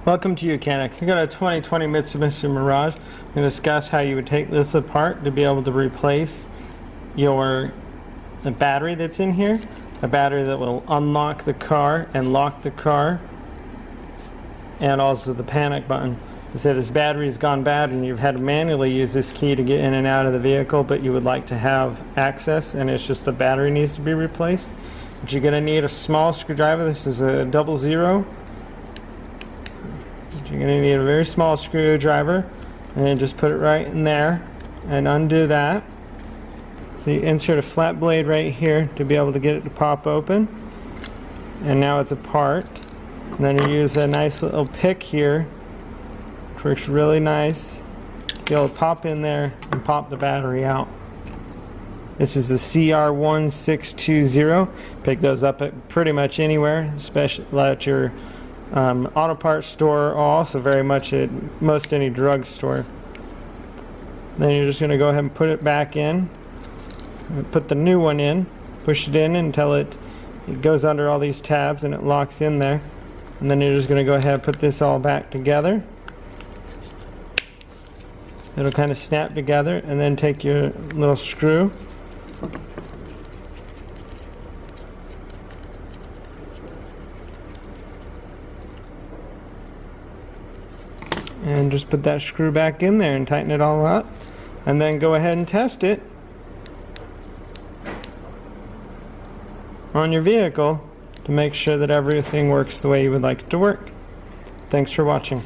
Welcome to YOUCANIC. I got a 2020 Mitsubishi Mirage. I'm going to discuss how you would take this apart to be able to replace the battery that's in here. A battery that will unlock the car and lock the car, and also the panic button. So this battery has gone bad and you've had to manually use this key to get in and out of the vehicle, but you would like to have access and it's just the battery needs to be replaced. But you're going to need a small screwdriver. This is a 00. You're going to need a very small screwdriver, and then just put it right in there and undo that. So you insert a flat blade right here to be able to get it to pop open, and now it's apart. And then you use a nice little pick here, which works really nice, to be able to pop in there and pop the battery out. This is the CR1620. Pick those up at pretty much anywhere, especially at your auto parts store, or also very much at most any drug store. Then you're just going to go ahead and put it back in, put the new one in, push it in until it goes under all these tabs and it locks in there. And then you're just going to go ahead and put this all back together. It'll kind of snap together, and then take your little screw and just put that screw back in there and tighten it all up, and then go ahead and test it on your vehicle to make sure that everything works the way you would like it to work. Thanks for watching.